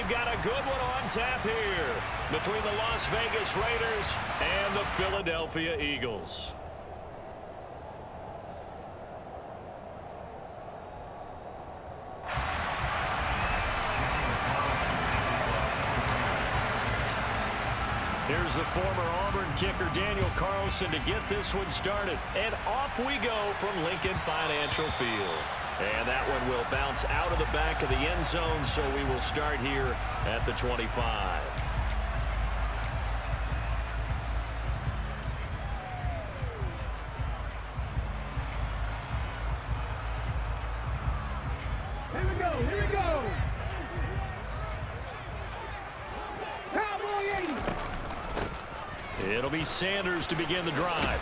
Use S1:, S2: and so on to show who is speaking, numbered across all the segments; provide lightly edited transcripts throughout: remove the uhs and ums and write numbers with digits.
S1: we've got a good one on tap here between the Las Vegas Raiders and the Philadelphia Eagles. Here's the former Auburn kicker Daniel Carlson to get this one started. And off we go from Lincoln Financial Field. And that one will bounce out of the back of the end zone, so we will start here at the 25.
S2: Here we go, here we go.
S1: It'll be Sanders to begin the drive.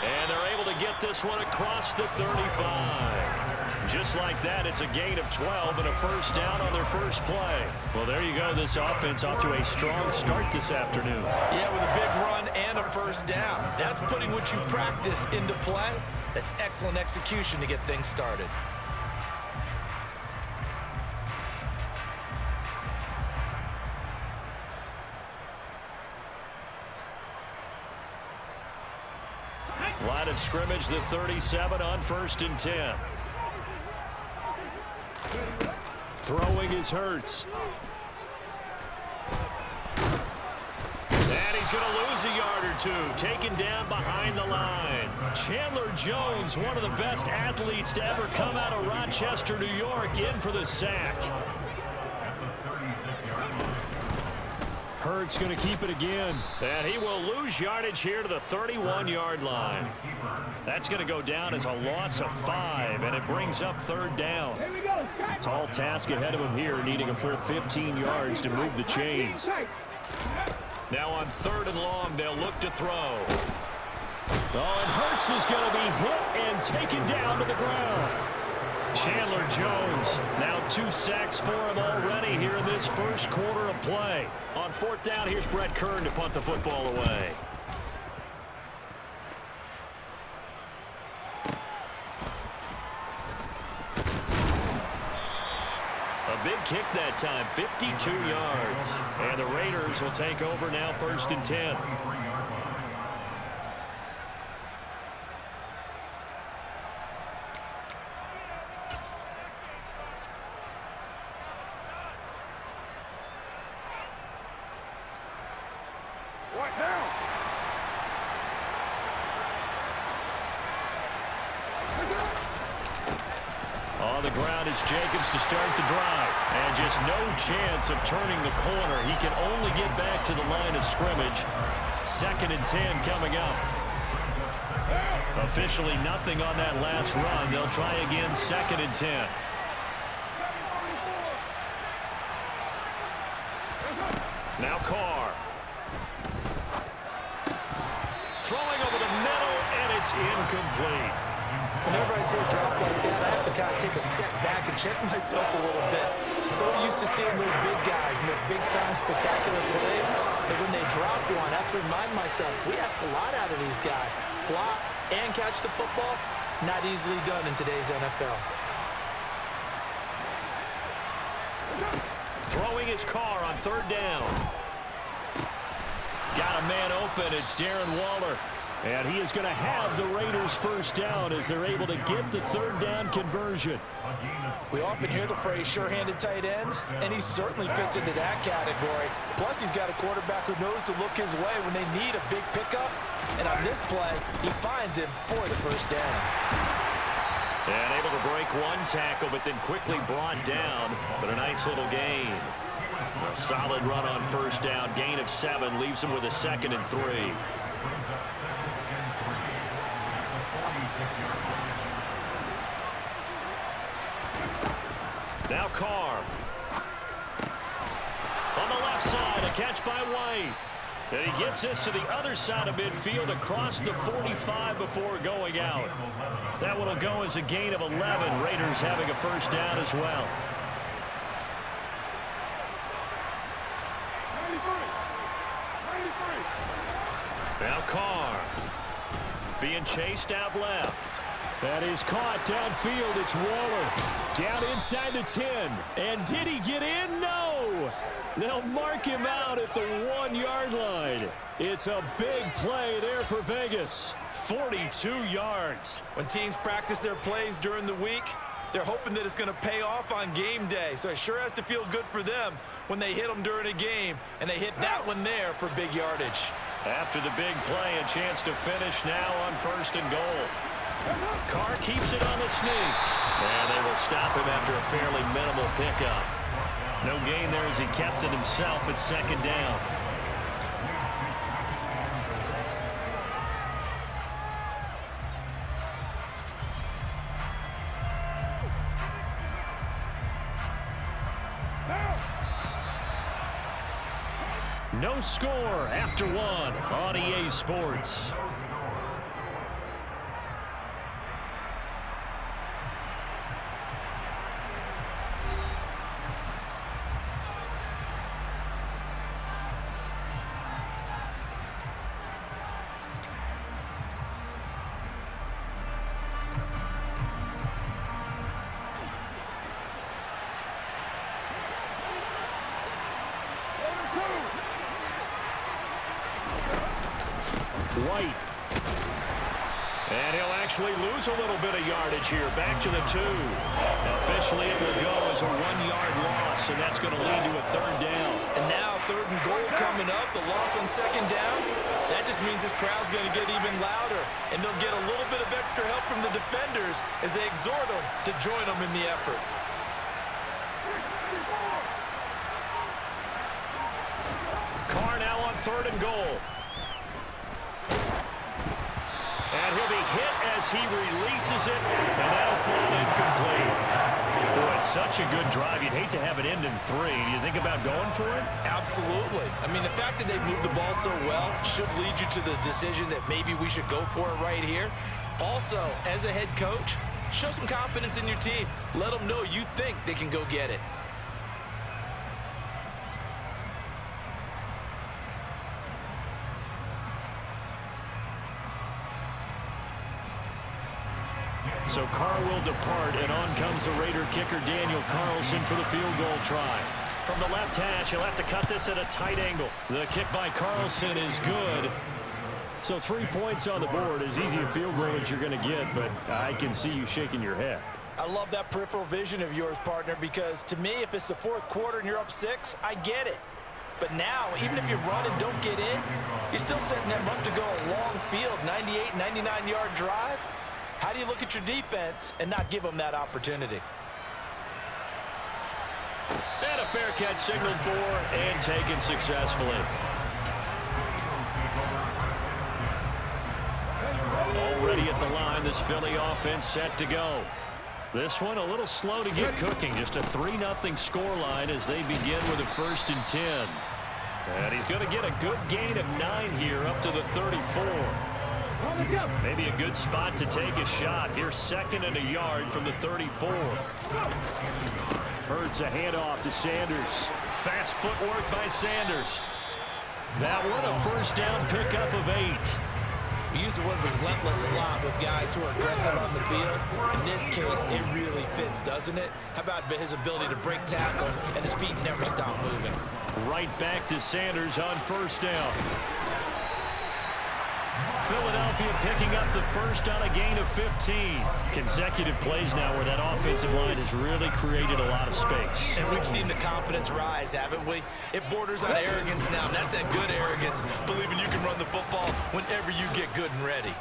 S1: And they're able to get this one across the 35. Just like that, it's a gain of 12 and a first down on their first play. Well, there you go. This offense off to a strong start this afternoon.
S3: Yeah, with a big run and a first down. That's putting what you practice into play. That's excellent execution to get things started.
S1: Line of scrimmage, the 37 on 1st and 10. Throwing is Hurts. And he's going to lose a yard or two. Taken down behind the line. Chandler Jones, one of the best athletes to ever come out of Rochester, New York, in for the sack. Hurts going to keep it again. And he will lose yardage here to the 31-yard line. That's going to go down as a loss of 5, and it brings up 3rd down. Tall task ahead of him here, needing a full 15 yards to move the chains. Now on 3rd and long, they'll look to throw. Oh, and Hurts is going to be hit and taken down to the ground. Chandler Jones, now 2 sacks for him already here in this first quarter of play. On 4th down, here's Brett Kern to punt the football away. A big kick that time, 52 yards. And the Raiders will take over now 1st and 10. On the ground, it's Jacobs to start the drive. And just no chance of turning the corner. He can only get back to the line of scrimmage. 2nd and 10 coming up. Officially nothing on that last run. They'll try again, 2nd and 10. Now Carr. Throwing over the middle, and it's incomplete.
S3: Whenever I see a drop like that, I have to kind of take a step back and check myself a little bit. So used to seeing those big guys make big-time spectacular plays that when they drop one, I have to remind myself, we ask a lot out of these guys. Block and catch the football, not easily done in today's NFL.
S1: Throwing his Carr on 3rd down. Got a man open. It's Darren Waller. And he is going to have the Raiders first down as they're able to get the 3rd down conversion.
S3: We often hear the phrase sure-handed tight ends, and he certainly fits into that category. Plus, he's got a quarterback who knows to look his way when they need a big pickup. And on this play, he finds him for the first down.
S1: And able to break one tackle, but then quickly brought down. But a nice little gain. A solid run on 1st down. Gain of 7 leaves him with a 2nd and 3. Now Carr. On the left side, a catch by White. And he gets this to the other side of midfield across the 45 before going out. That one will go as a gain of 11. Raiders having a first down as well. Now Carr. Being chased out left. That is caught downfield. It's Waller down inside the 10. And did he get in? No. They'll mark him out at the 1-yard line. It's a big play there for Vegas. 42 yards.
S3: When teams practice their plays during the week, they're hoping that it's going to pay off on game day. So it sure has to feel good for them when they hit them during a game, and they hit that one there for big yardage.
S1: After the big play, a chance to finish now on 1st and goal. Carr keeps it on the sneak. And they will stop him after a fairly minimal pickup. No gain there as he kept it himself at 2nd down. No score after 1 on EA Sports. White. And he'll actually lose a little bit of yardage here. Back to the 2. Officially, it will go as a 1-yard loss, and that's going to lead to a 3rd down.
S3: And now 3rd and goal coming up. The loss on 2nd down. That just means this crowd's going to get even louder, and they'll get a little bit of extra help from the defenders as they exhort them to join them in the effort.
S1: Carr now on 3rd and goal. And he'll be hit as he releases it, and that'll fall incomplete. Boy, it's such a good drive. You'd hate to have it end in 3. Do you think about going for it?
S3: Absolutely. I mean, the fact that they moved the ball so well should lead you to the decision that maybe we should go for it right here. Also, as a head coach, show some confidence in your team. Let them know you think they can go get it.
S1: So Carr will depart, and on comes the Raider kicker Daniel Carlson for the field goal try. From the left hash, he'll have to cut this at a tight angle. The kick by Carlson is good. So 3 points on the board, as easy a field goal as you're going to get, but I can see you shaking your head.
S3: I love that peripheral vision of yours, partner, because to me, if it's the 4th quarter and you're up 6, I get it. But now, even if you run and don't get in, you're still setting them up to go a long field, 98, 99-yard drive. How do you look at your defense and not give them that opportunity?
S1: And a fair catch signaled for and taken successfully. Already at the line, this Philly offense set to go. This one a little slow to get cooking. Just a 3-0 scoreline as they begin with a 1st and 10. And he's going to get a good gain of 9 here up to the 34. Maybe a good spot to take a shot. Here's 2nd and a yard from the 34. Hurts a handoff to Sanders. Fast footwork by Sanders. That one a 1st down pickup of 8.
S3: We use the word relentless a lot with guys who are aggressive on the field. In this case, it really fits, doesn't it? How about his ability to break tackles and his feet never stop moving?
S1: Right back to Sanders on 1st down. Philadelphia picking up the 1st on a gain of 15. Consecutive plays now where that offensive line has really created a lot of space.
S3: And we've seen the confidence rise, haven't we? It borders on arrogance now. That's that good arrogance, believing you can run the football whenever you get good and ready.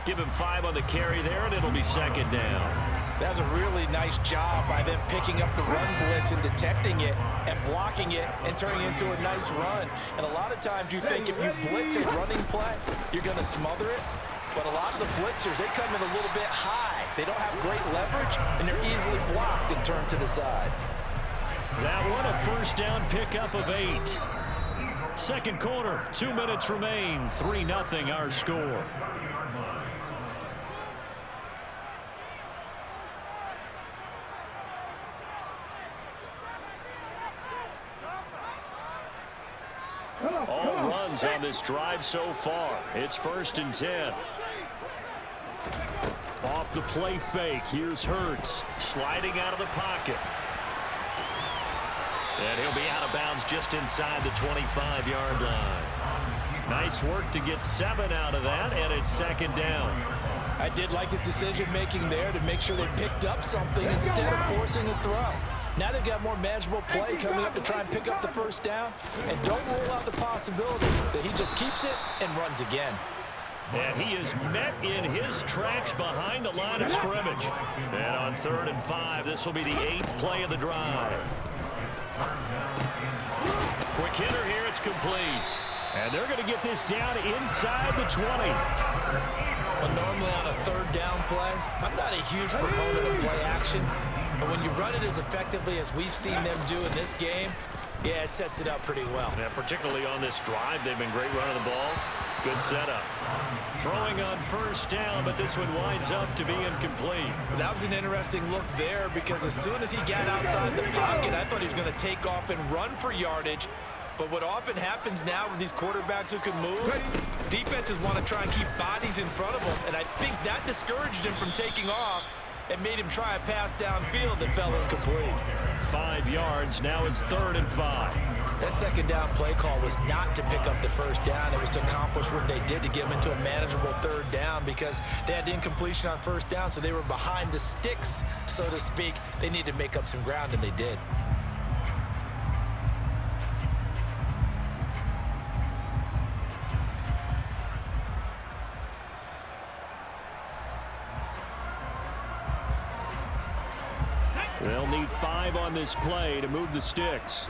S1: Give him 5 on the carry there, and it'll be 2nd down.
S3: That's a really nice job by them picking up the run blitz and detecting it and blocking it and turning it into a nice run. And a lot of times you think if you blitz a running play, you're going to smother it. But a lot of the blitzers, they come in a little bit high. They don't have great leverage, and they're easily blocked and turned to the side.
S1: That one a 1st down pickup of 8. 2nd quarter, 2 minutes remain. 3-0 our score. All runs on this drive so far. It's 1st and 10. Off the play fake. Here's Hurts sliding out of the pocket. And he'll be just inside the 25-yard line. Nice work to get 7 out of that, and it's second down.
S3: I did like his decision-making there to make sure they picked up something instead of forcing a throw. Now they've got more manageable play coming up to try and pick up the first down, and don't rule out the possibility that he just keeps it and runs again.
S1: And he is met in his tracks behind the line of scrimmage. And on 3rd and 5, this will be the 8th play of the drive. Quick hitter here, it's complete. And they're going to get this down inside the 20.
S3: Well, normally on a 3rd down play, I'm not a huge proponent of play action. But when you run it as effectively as we've seen them do in this game, yeah, it sets it up pretty well.
S1: Yeah, particularly on this drive, they've been great running the ball. Good setup. Throwing on 1st down, but this one winds up to be incomplete.
S3: Well, that was an interesting look there because as soon as he got outside the pocket, I thought he was going to take off and run for yardage. But what often happens now with these quarterbacks who can move, defenses want to try and keep bodies in front of them, and I think that discouraged him from taking off and made him try a pass downfield that fell incomplete.
S1: 5 yards, now it's 3rd and 5.
S3: That 2nd down play call was not to pick up the 1st down. It was to accomplish what they did to get them into a manageable 3rd down because they had incompletion on 1st down, so they were behind the sticks, so to speak. They needed to make up some ground, and they did.
S1: They'll need 5 on this play to move the sticks.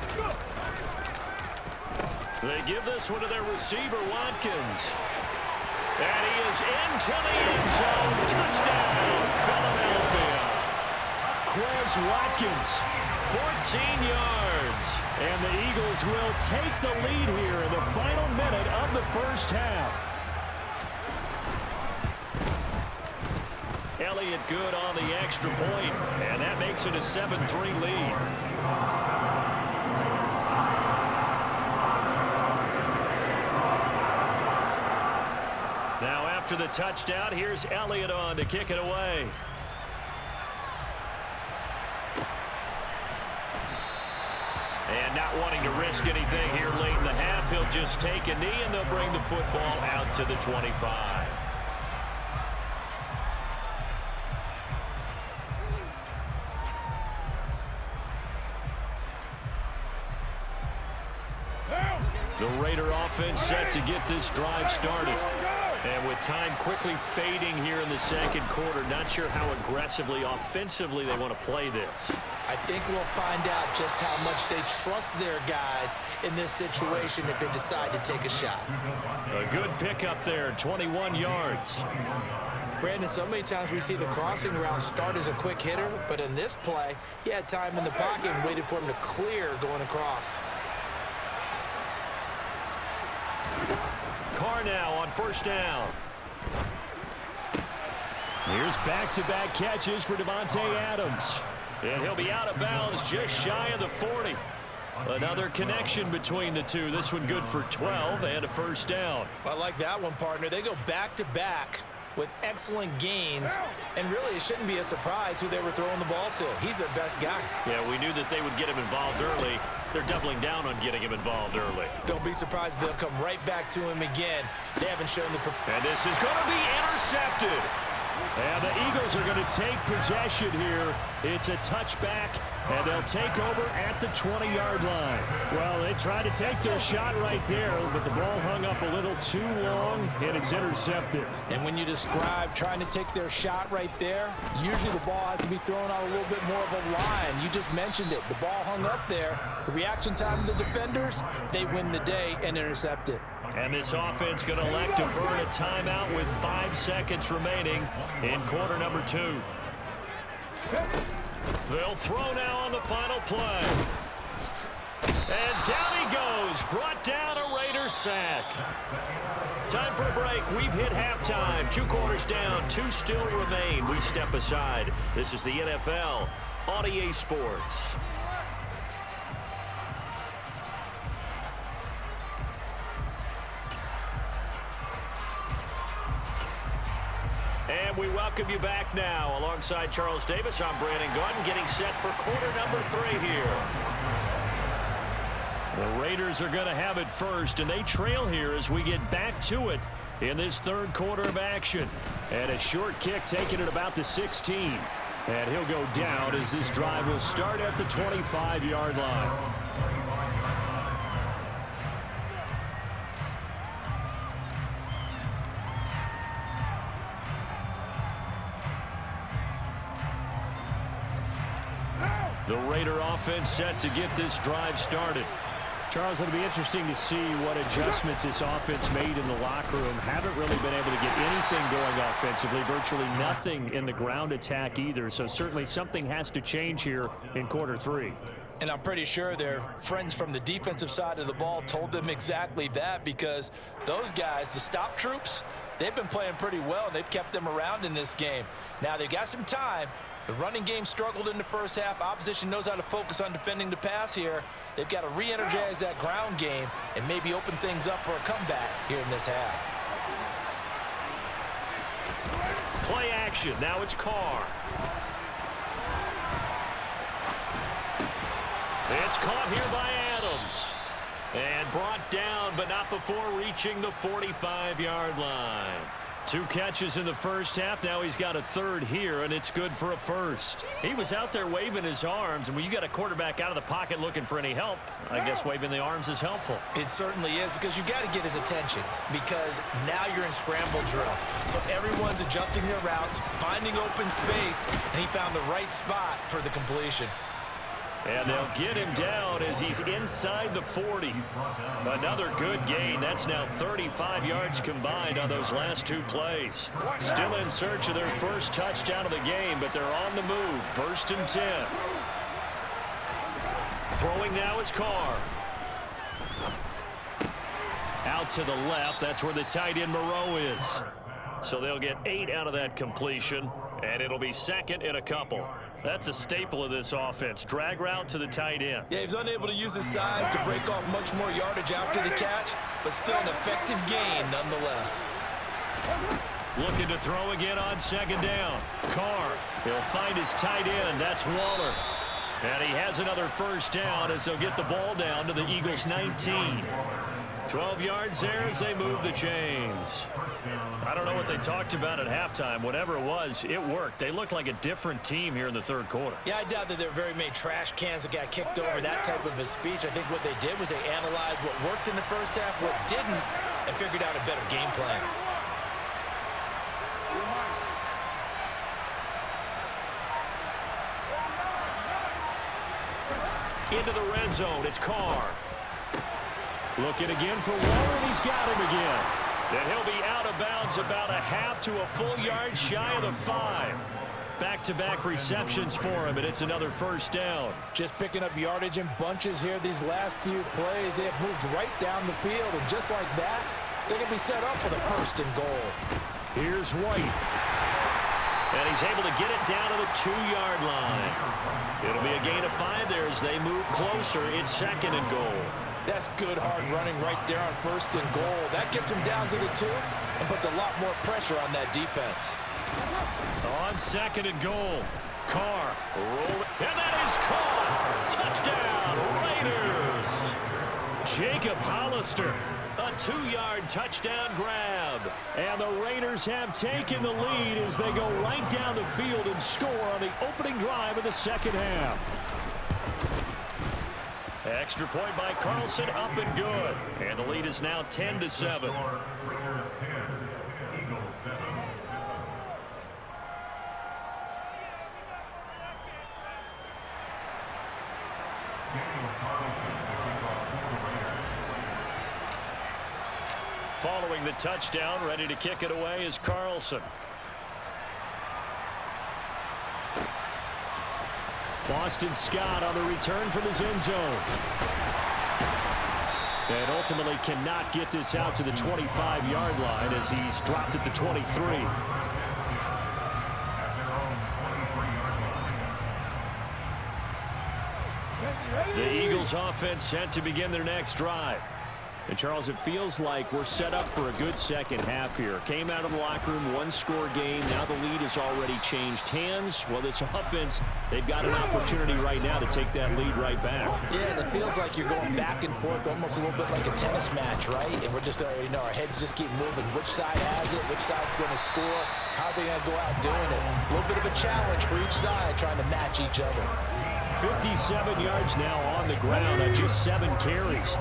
S1: They give this one to their receiver, Watkins. And he is into the end zone. Touchdown, Philadelphia. Quez Watkins, 14 yards. And the Eagles will take the lead here in the final minute of the 1st half. Elliott good on the extra point, and that makes it a 7-3 lead. Now after the touchdown, here's Elliott on to kick it away. And not wanting to risk anything here late in the half, he'll just take a knee, and they'll bring the football out to the 25. The Raider offense set to get this drive started. And with time quickly fading here in the 2nd quarter, not sure how aggressively, offensively they want to play this.
S3: I think we'll find out just how much they trust their guys in this situation if they decide to take a shot.
S1: A good pickup there, 21 yards.
S3: Brandon, so many times we see the crossing route start as a quick hitter, but in this play, he had time in the pocket and waited for him to clear going across.
S1: Carr now on 1st down. Here's back-to-back catches for Davante Adams. And he'll be out of bounds just shy of the 40. Another connection between the two. This one good for 12 and a 1st down.
S3: I like that one, partner. They go back-to-back with excellent gains, and really it shouldn't be a surprise who they were throwing the ball to. He's their best guy.
S1: Yeah, we knew that they would get him involved early. They're doubling down on getting him involved early.
S3: Don't be surprised they'll come right back to him again. They haven't shown the...
S1: And this is going to be intercepted. And the Eagles are going to take possession here. It's a touchback, and they'll take over at the 20-yard line. Well, they tried to take their shot right there, but the ball hung up a little too long, and it's intercepted.
S3: And when you describe trying to take their shot right there, usually the ball has to be thrown out a little bit more of a line. You just mentioned it. The ball hung up there. The reaction time of the defenders, they win the day and intercept it.
S1: And this offense going to elect to burn a timeout with 5 seconds remaining in quarter number 2. They'll throw now on the final play. And down he goes. Brought down a Raider sack. Time for a break. We've hit halftime. 2 quarters down. 2 still remain. We step aside. This is the NFL on EA Sports. And we welcome you back now. Alongside Charles Davis, I'm Brandon Gordon, getting set for quarter number 3 here. The Raiders are going to have it first, and they trail here as we get back to it in this third quarter of action. And a short kick taken at about the 16. And he'll go down as this drive will start at the 25-yard line. The Raider offense set to get this drive started. Charles, it'll be interesting to see what adjustments this offense made in the locker room. Haven't really been able to get anything going offensively, virtually nothing in the ground attack either. So certainly something has to change here in quarter three.
S3: And I'm pretty sure their friends from the defensive side of the ball told them exactly that, because those guys, the stop troops, they've been playing pretty well. They've kept them around in this game. Now they've got some time. The running game struggled in the first half. Opposition knows how to focus on defending the pass here. They've got to re-energize that ground game and maybe open things up for a comeback here in this half.
S1: Play action. Now it's Carr. It's caught here by Adams. And brought down, but not before reaching the 45-yard line. 2 catches in the first half. Now he's got a third here, and it's good for a first. He was out there waving his arms, and when you got a quarterback out of the pocket looking for any help, I guess waving the arms is helpful.
S3: It certainly is, because you got to get his attention, because now you're in scramble drill. So everyone's adjusting their routes, finding open space, and he found the right spot for the completion.
S1: And they'll get him down as he's inside the 40. Another good gain. That's now 35 yards combined on those last 2 plays. Still in search of their first touchdown of the game, but they're on the move. 1st and 10. Throwing now is Carr. Out to the left. That's where the tight end Moreau is. So they'll get 8 out of that completion, and it'll be 2nd and a couple. That's a staple of this offense. Drag route to the tight end.
S3: Yeah, he was unable to use his size to break off much more yardage after the catch, but still an effective gain nonetheless.
S1: Looking to throw again on 2nd down. Carr, he'll find his tight end. That's Waller. And he has another first down as they'll get the ball down to the Eagles' 19. 12 yards there as they move the chains. I don't know what they talked about at halftime. Whatever it was, it worked. They looked like a different team here in the third quarter.
S3: Yeah, I doubt that there were very many trash cans that got kicked over, that type of a speech. I think what they did was they analyzed what worked in the first half, what didn't, and figured out a better game plan.
S1: Into the red zone, it's Carr. Looking again for Waller, and he's got him again. And he'll be out of bounds about a half to a full yard shy of the 5. Back-to-back receptions for him, and it's another first down.
S3: Just picking up yardage in bunches here these last few plays. They have moved right down the field, and just like that, they're going to be set up for the 1st and goal.
S1: Here's White. And he's able to get it down to the 2-yard line. It'll be a gain of 5 there as they move closer. It's 2nd and goal.
S3: That's good hard running right there on 1st and goal. That gets him down to the 2 and puts a lot more pressure on that defense.
S1: On 2nd and goal, Carr rolling, and that is caught. Touchdown, Raiders. Jacob Hollister, a 2-yard touchdown grab. And the Raiders have taken the lead as they go right down the field and score on the opening drive of the second half. Extra point by Carlson, up and good. And the lead is now 10-7. Following the touchdown, ready to kick it away is Carlson. Boston Scott on the return from his end zone. And ultimately cannot get this out to the 25-yard line as he's dropped at the 23. The Eagles offense set to begin their next drive. And, Charles, it feels like we're set up for a good second half here. Came out of the locker room, one-score game. Now the lead has already changed hands. Well, this offense, they've got an opportunity right now to take that lead right back.
S3: Yeah, and it feels like you're going back and forth, almost a little bit like a tennis match, right? And we're just, our heads just keep moving. Which side has it? Which side's going to score? How are they going to go out doing it? A little bit of a challenge for each side, trying to match each other.
S1: 57 yards now on the ground on just 7 carries.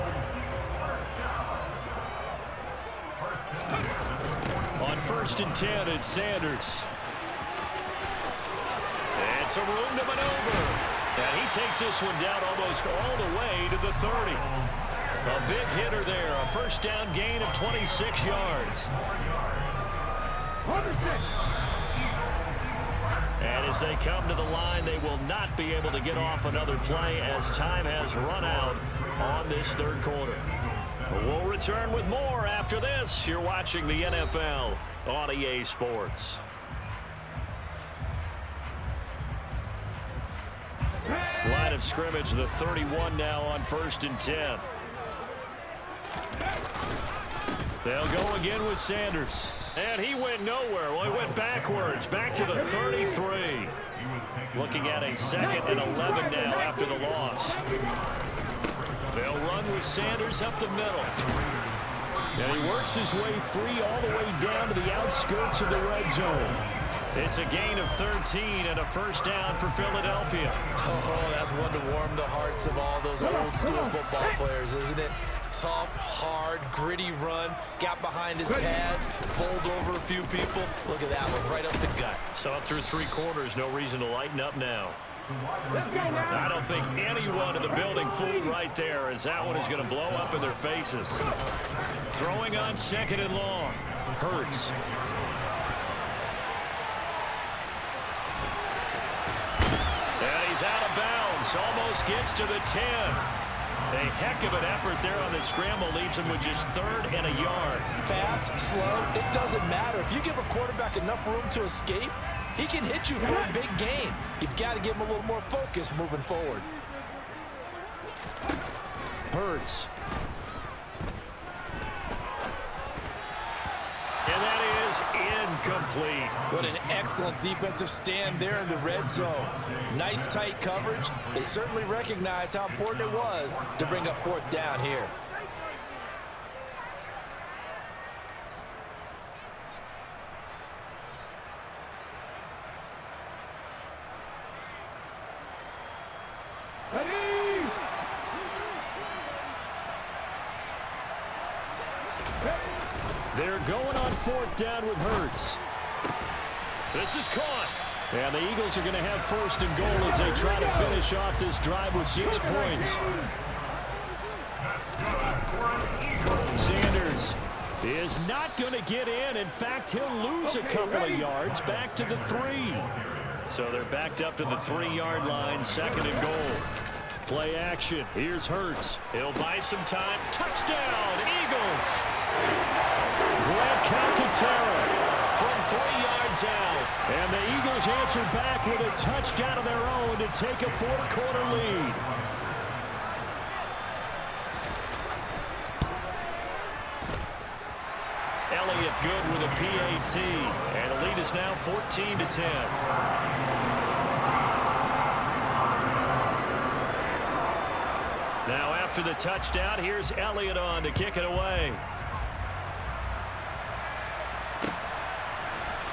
S1: On 1st and 10, it's Sanders. And some room to maneuver. And he takes this one down almost all the way to the 30. A big hitter there. A first down gain of 26 yards. And as they come to the line, they will not be able to get off another play as time has run out on this third quarter. We'll return with more after this. You're watching the NFL on EA Sports. Line of scrimmage, the 31 now on 1st and 10. They'll go again with Sanders. And he went nowhere. Well, he went backwards, back to the 33. Looking at a 2nd and 11 now after the loss. They'll run with Sanders up the middle. And he works his way free all the way down to the outskirts of the red zone. It's a gain of 13 and a first down for Philadelphia.
S3: Oh, that's one to warm the hearts of all those old school football players, isn't it? Tough, hard, gritty run. Got behind his pads, bowled over a few people. Look at that one, right up the gut.
S1: So up through 3 quarters, no reason to lighten up now. I don't think anyone in the building fooled right there, as that one is going to blow up in their faces. Throwing on 2nd and long. Hurts. And he's out of bounds. Almost gets to the 10. A heck of an effort there on the scramble. Leaves him with just 3rd and a yard.
S3: Fast, slow, it doesn't matter. If you give a quarterback enough room to escape, he can hit you for a big gain. You've got to give him a little more focus moving forward.
S1: Hurts. And that is incomplete.
S3: What an excellent defensive stand there in the red zone. Nice tight coverage. They certainly recognized how important it was to bring up 4th down here.
S1: They're going on 4th down with Hurts. This is caught. And the Eagles are going to have 1st and goal as they try to finish off this drive with 6 points. Sanders is not going to get in. In fact, he'll lose a couple of yards back to the 3. So they're backed up to the 3-yard line, 2nd and goal. Play action. Here's Hurts. He'll buy some time. Touchdown, Eagles. Grant Calcaterra from 3 yards out. And the Eagles answer back with a touchdown of their own to take a 4th quarter lead. Elliott good with a PAT. And the lead is now 14-10. Now after the touchdown, here's Elliott on to kick it away.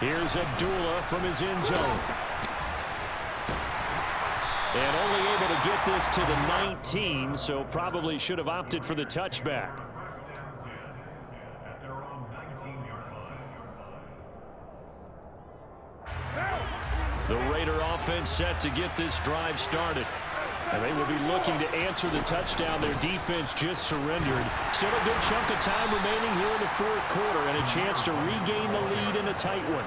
S1: Here's Abdullah from his end zone. And only able to get this to the 19, so probably should have opted for the touchback. The Raider offense set to get this drive started. And they will be looking to answer the touchdown their defense just surrendered. Still a good chunk of time remaining here in the 4th quarter and a chance to regain the lead in a tight one.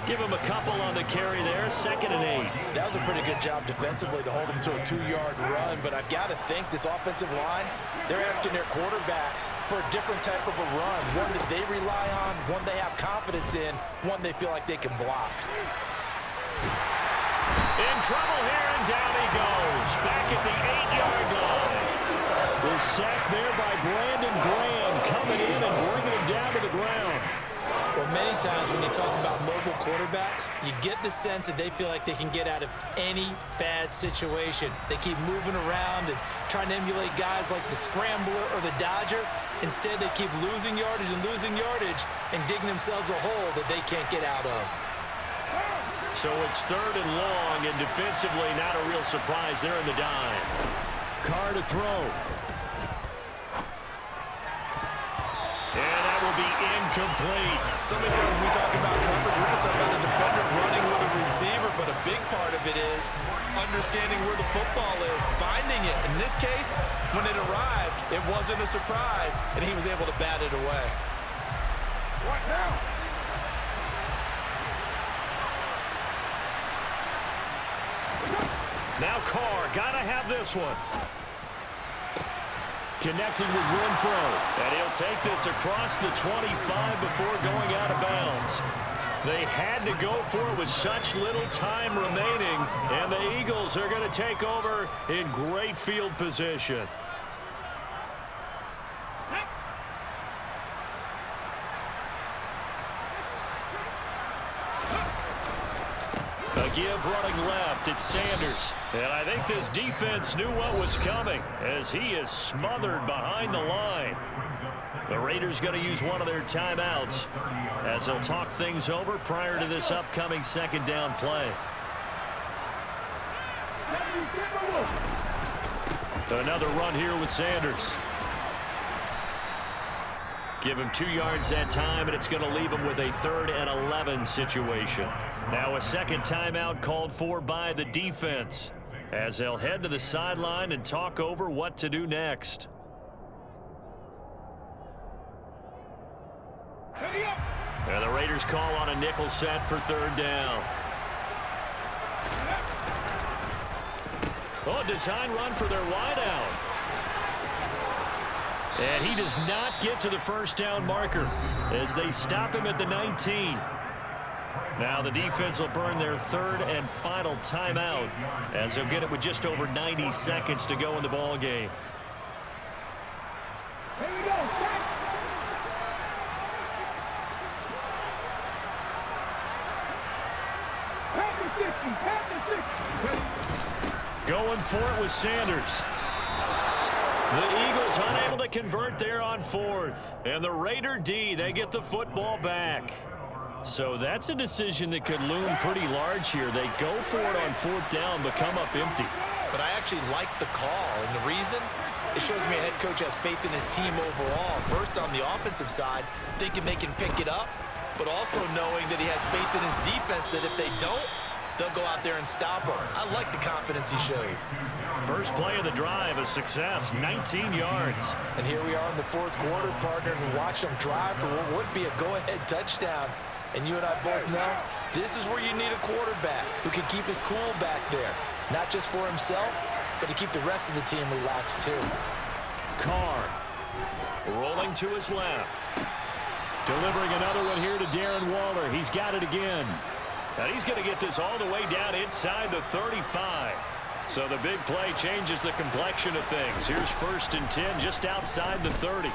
S1: Give him a couple on the carry there, 2nd and 8.
S3: That was a pretty good job defensively to hold him to a 2-yard run, but I've got to think this offensive line, they're asking their quarterback for a different type of a run, one that they rely on, one they have confidence in, one they feel like they can block.
S1: In trouble here, and down he goes. Back at the 8-yard line. The sack there by Brandon Graham, coming in and bringing him down to the ground.
S3: Well, many times when you talk about mobile quarterbacks, you get the sense that they feel like they can get out of any bad situation. They keep moving around and trying to emulate guys like the scrambler or the dodger. Instead, they keep losing yardage and digging themselves a hole that they can't get out of.
S1: So it's 3rd and long, and defensively not a real surprise there in the dime. Carr to throw. And that will be incomplete.
S3: So many times when we talk about coverage, we're just talking about a defender running with a receiver, but a big part of it is understanding where the football is, finding it. In this case, when it arrived, it wasn't a surprise, and he was able to bat it away.
S2: What now?
S1: Now Carr, gotta have this one. Connecting with Renfro. And he'll take this across the 25 before going out of bounds. They had to go for it with such little time remaining, and the Eagles are going to take over in great field position. A give running left. It's Sanders. And I think this defense knew what was coming as he is smothered behind the line. The Raiders going to use one of their timeouts as they'll talk things over prior to this upcoming 2nd down play. Another run here with Sanders. Give him 2 yards that time, and it's going to leave him with a 3rd and 11 situation. Now a 2nd timeout called for by the defense as they'll head to the sideline and talk over what to do next. And the Raiders call on a nickel set for 3rd down. Oh, design run for their wideout. And he does not get to the 1st down marker as they stop him at the 19. Now the defense will burn their 3rd and final timeout as they'll get it with just over 90 seconds to go in the ball game.
S2: Here we go.
S1: Going for it with Sanders. The Eagles unable to convert there on 4th. And the Raider D, they get the football back. So that's a decision that could loom pretty large here. They go for it on 4th down, but come up empty.
S3: But I actually like the call, and the reason? It shows me a head coach has faith in his team overall. First, on the offensive side, thinking they can pick it up, but also knowing that he has faith in his defense that if they don't, they'll go out there and stop him. I like the confidence he showed.
S1: First play of the drive, a success, 19 yards.
S3: And here we are in the 4th quarter, partner, and watch them drive for what would be a go-ahead touchdown. And you and I both know this is where you need a quarterback who can keep his cool back there. Not just for himself, but to keep the rest of the team relaxed too.
S1: Carr rolling to his left. Delivering another one here to Darren Waller. He's got it again. And he's going to get this all the way down inside the 35. So the big play changes the complexion of things. Here's 1st and 10 just outside the 30.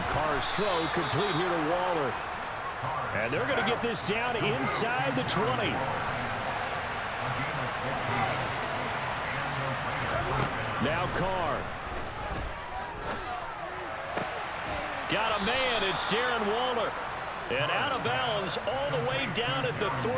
S1: Carr's throw complete here to Waller. And they're going to get this down inside the 20. Now Carr. Got a man. It's Darren Waller. And out of bounds all the way down at the 3.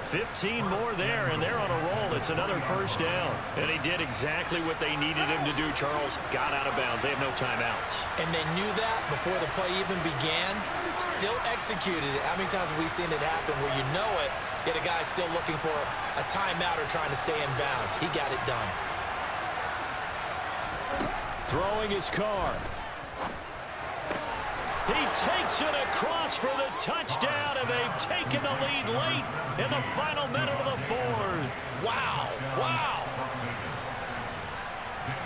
S1: 15 more there, and they're on a roll. It's another 1st down. And he did exactly what they needed him to do, Charles. Got out of bounds. They have no timeouts.
S3: And they knew that before the play even began. Still executed it. How many times have we seen it happen where you know it, yet a guy's still looking for a timeout or trying to stay in bounds? He got it done.
S1: Throwing his Carr. He takes it across for the touchdown, and they've taken the lead late in the final minute of the 4th.
S3: Wow. Wow.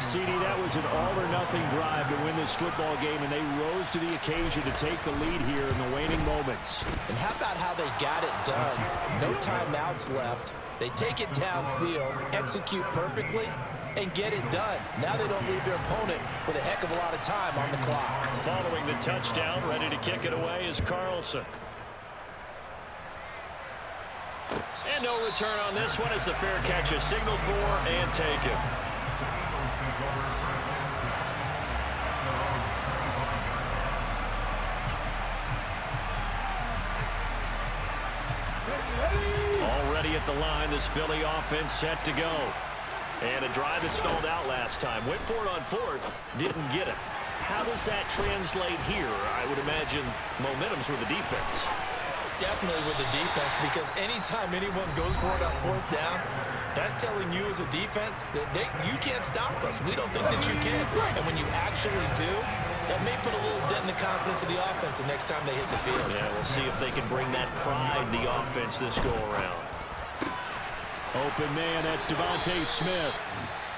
S1: CD, that was an all-or-nothing drive to win this football game, and they rose to the occasion to take the lead here in the waning moments.
S3: And how about how they got it done? No timeouts left. They take it downfield, execute perfectly, and get it done. Now they don't leave their opponent with a heck of a lot of time on the clock.
S1: Following the touchdown, ready to kick it away is Carlson. And no return on this one as the fair catch is signaled for and taken. Already at the line, this Philly offense set to go. And a drive that stalled out last time. Went for it on fourth, didn't get it. How does that translate here? I would imagine momentum's with the defense.
S3: Definitely with the defense, because anytime anyone goes for it on fourth down, that's telling you as a defense that you can't stop us. We don't think that you can. And when you actually do, that may put a little dent in the confidence of the offense the next time they hit the field.
S1: Yeah, we'll see if they can bring that pride in the offense this go-around. Open man, that's Devontae Smith.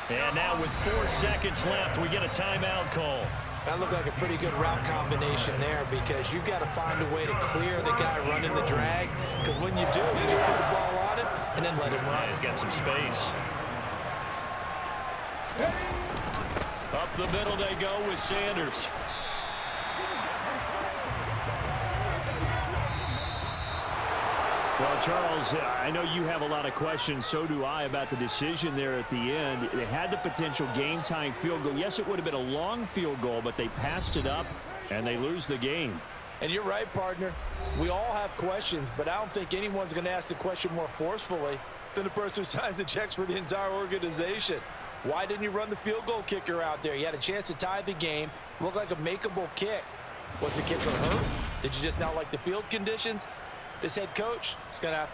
S1: And now with 4 seconds left, we get a timeout call.
S3: That looked like a pretty good route combination there, because you've got to find a way to clear the guy running the drag, because when you do, you just put the ball on him and then let him run.
S1: Yeah, he's got some space. Up the middle they go with Sanders. Well, Charles, I know you have a lot of questions. So do I about the decision there at the end. They had the potential game-tying field goal. Yes, it would have been a long field goal, but they passed it up, and they lose the game.
S3: And you're right, partner. We all have questions, but I don't think anyone's going to ask the question more forcefully than the person who signs the checks for the entire organization. Why didn't you run the field goal kicker out there? You had a chance to tie the game. Looked like a makeable kick. Was the kicker hurt? Did you just not like the field conditions? This head coach is going to have to